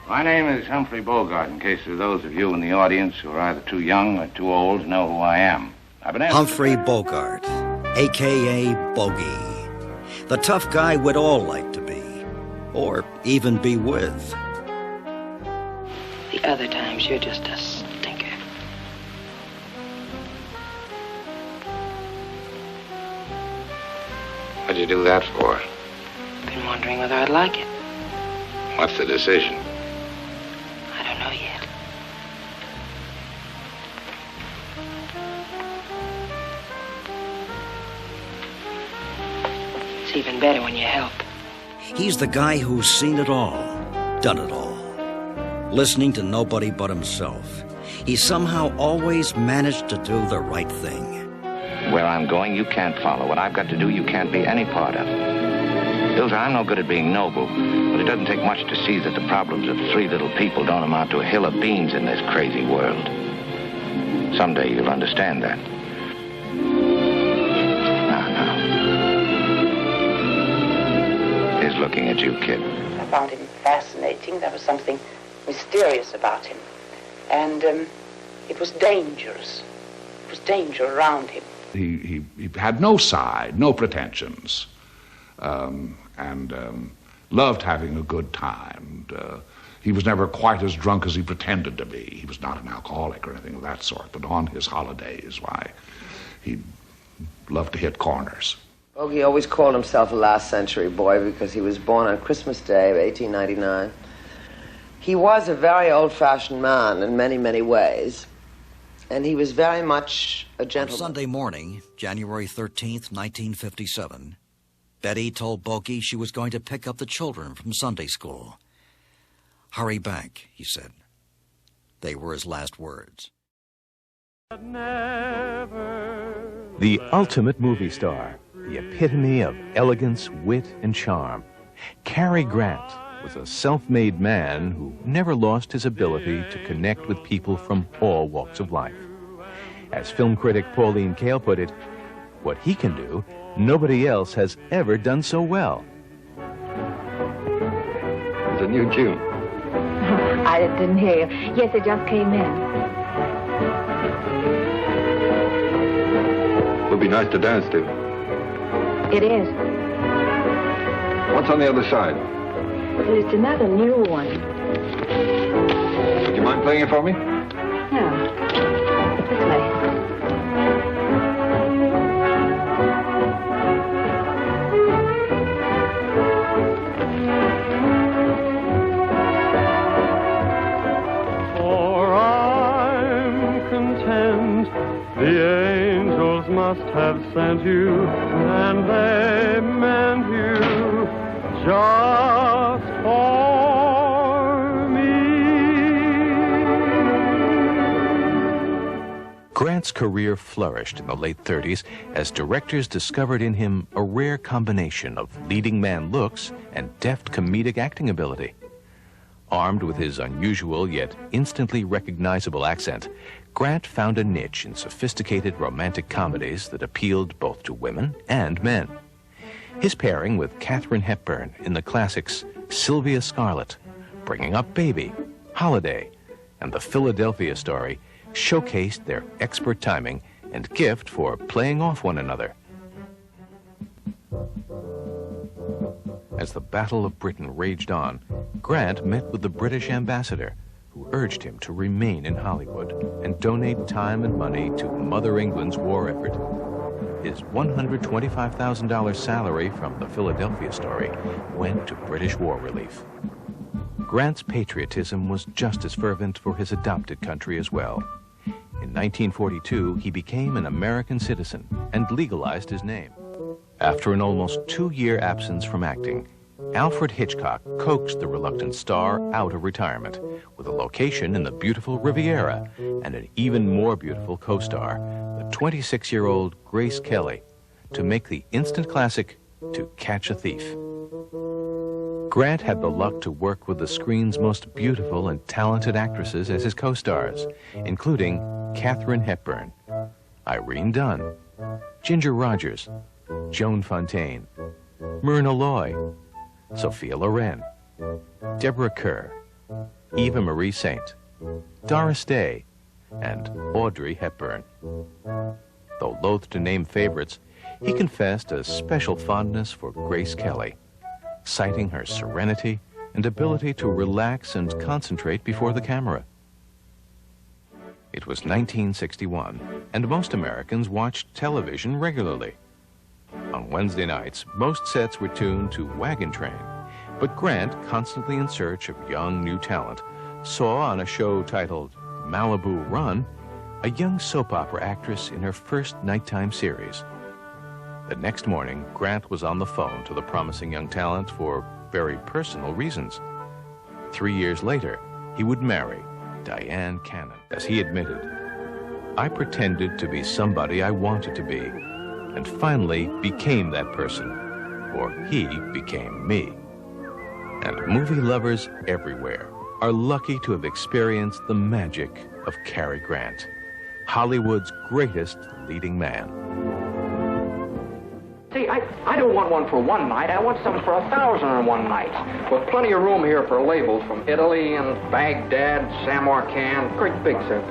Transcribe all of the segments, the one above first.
My name is Humphrey Bogart, in case of those of you in the audience who are either too young or too old to know who I am. Humphrey Bogart, a.k.a. Bogey. The tough guy we'd all like to be, or even be with. The other times, you're just a stinker. What'd you do that for? Been wondering whether I'd like it. What's the decision? I don't know yet. It's even better when you help. He's the guy who's seen it all, done it all. Listening to nobody but himself. He somehow always managed to do the right thing. Where I'm going, you can't follow. What I've got to do, you can't be any part of. Ilsa, I'm no good at being noble, but it doesn't take much to see that the problems of three little people don't amount to a hill of beans in this crazy world. Someday you'll understand that. Now. He's looking at you, kid. I found him fascinating. There was something mysterious about him. And it was dangerous. It was danger around him. He had no side, no pretensions, and loved having a good time. He was never quite as drunk as he pretended to be. He was not an alcoholic or anything of that sort, but on his holidays, why, he loved to hit corners. Bogey always called himself a last century boy because he was born on Christmas Day of 1899. He was a very old-fashioned man in many, many ways, and he was very much a gentleman. On Sunday morning, January 13th, 1957, Betty told Bogey she was going to pick up the children from Sunday school. "Hurry back," he said. They were his last words. The ultimate movie star, the epitome of elegance, wit, and charm. Cary Grant was a self-made man who never lost his ability to connect with people from all walks of life. As film critic Pauline Kael put it, what he can do, nobody else has ever done so well. It's a new tune. I didn't hear you. Yes, it just came in. Would be nice to dance to. It is. What's on the other side? Well, it's another new one. Would you mind playing it for me? Yeah. This way. For I'm content the angels must have sent you, and they meant you just for me. Grant's career flourished in the late 30s as directors discovered in him a rare combination of leading man looks and deft comedic acting ability. Armed with his unusual yet instantly recognizable accent, Grant found a niche in sophisticated romantic comedies that appealed both to women and men. His pairing with Katharine Hepburn in the classics Sylvia Scarlett, Bringing Up Baby, Holiday, and The Philadelphia Story showcased their expert timing and gift for playing off one another. As the Battle of Britain raged on, Grant met with the British ambassador, who urged him to remain in Hollywood and donate time and money to Mother England's war effort. His $125,000 salary from The Philadelphia Story went to British war relief. Grant's patriotism was just as fervent for his adopted country as well. In 1942, he became an American citizen and legalized his name. After an almost 2-year absence from acting, Alfred Hitchcock coaxed the reluctant star out of retirement with a location in the beautiful Riviera and an even more beautiful co-star, the 26-year-old Grace Kelly, to make the instant classic To Catch a Thief. Grant had the luck to work with the screen's most beautiful and talented actresses as his co-stars, including Katharine Hepburn, Irene Dunne, Ginger Rogers, Joan Fontaine, Myrna Loy, Sophia Loren, Deborah Kerr, Eva Marie Saint, Doris Day, and Audrey Hepburn. Though loath to name favorites, he confessed a special fondness for Grace Kelly, citing her serenity and ability to relax and concentrate before the camera. It was 1961, and most Americans watched television regularly. On Wednesday nights, most sets were tuned to Wagon Train, but Grant, constantly in search of young new talent, saw on a show titled Malibu Run a young soap opera actress in her first nighttime series. The next morning, Grant was on the phone to the promising young talent for very personal reasons. 3 years later, he would marry Diane Cannon. As he admitted, "I pretended to be somebody I wanted to be, and finally became that person, or he became me." And movie lovers everywhere are lucky to have experienced the magic of Cary Grant, Hollywood's greatest leading man. See, I don't want one for one night. I want something for 1,001 nights. With plenty of room here for labels from Italy and Baghdad, Samarkand, great big stuff.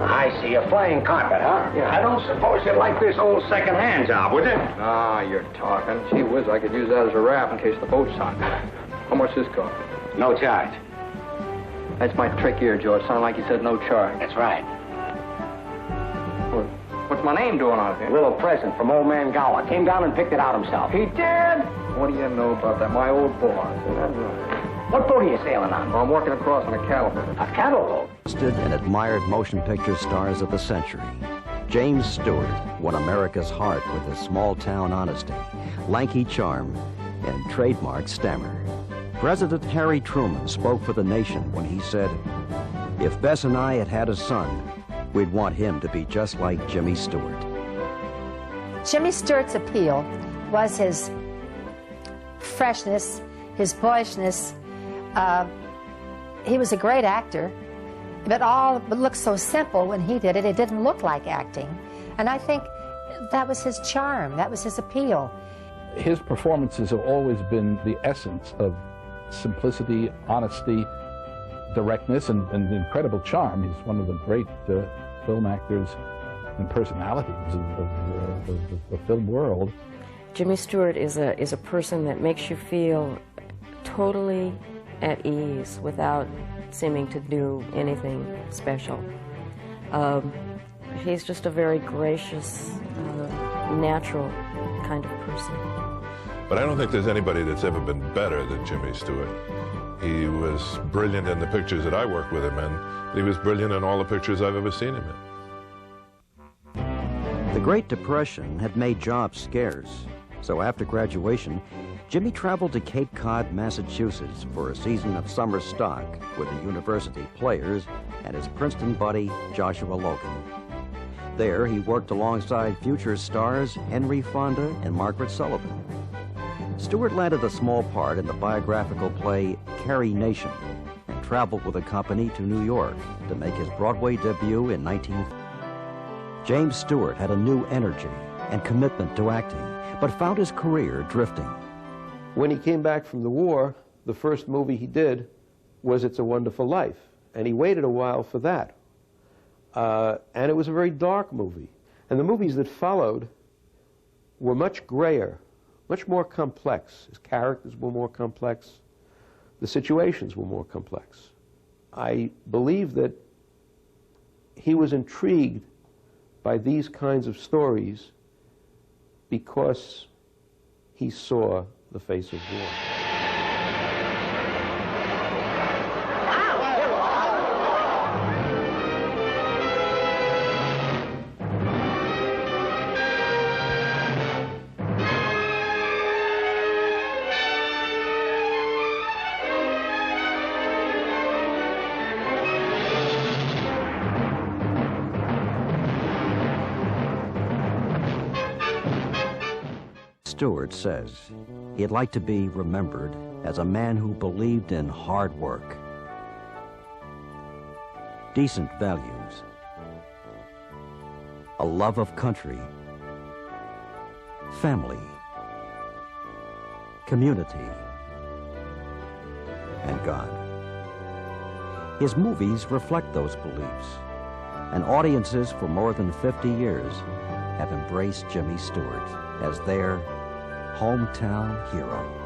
I see a flying carpet, huh? Yeah. I don't suppose you'd like this old second-hand job, would you? Ah, you're talking. Gee whiz, I could use that as a raft in case the boat sunk. How much this cost? No charge. That's my trick ear, George. Sounded like you said no charge. That's right. What's my name doing out A here? little present from old man Gower. Came down and picked it out himself. He did? What do you know about that? My old boss. What boat are you sailing on? Well, I'm working across on a cattle boat. A cattle boat? Listed and admired motion picture stars of the century. James Stewart won America's heart with his small-town honesty, lanky charm, and trademark stammer. President Harry Truman spoke for the nation when he said, "If Bess and I had had a son, we'd want him to be just like Jimmy Stewart." Jimmy Stewart's appeal was his freshness, his boyishness. He was a great actor, but all looked so simple when he did it. It didn't look like acting. And I think that was his charm, that was his appeal. His performances have always been the essence of simplicity, honesty, directness, and incredible charm. He's one of the great film actors and personalities of the film world. Jimmy Stewart is a person that makes you feel totally at ease without seeming to do anything special. He's just a very gracious, natural kind of person. But I don't think there's anybody that's ever been better than Jimmy Stewart. He was brilliant in the pictures that I worked with him in. He was brilliant in all the pictures I've ever seen him in. The Great Depression had made jobs scarce, so after graduation, Jimmy traveled to Cape Cod, Massachusetts for a season of summer stock with the university players and his Princeton buddy, Joshua Logan. There, he worked alongside future stars Henry Fonda and Margaret Sullivan. Stewart landed a small part in the biographical play Carrie Nation and traveled with a company to New York to make his Broadway debut in 1950. James Stewart had a new energy and commitment to acting, but found his career drifting. When he came back from the war, the first movie he did was It's a Wonderful Life, and he waited a while for that. And it was a very dark movie. And the movies that followed were much grayer, much more complex. His characters were more complex. The situations were more complex. I believe that he was intrigued by these kinds of stories because he saw the face of war. Stewart says he'd like to be remembered as a man who believed in hard work, decent values, a love of country, family, community, and God. His movies reflect those beliefs, and audiences for more than 50 years have embraced Jimmy Stewart as their hometown hero.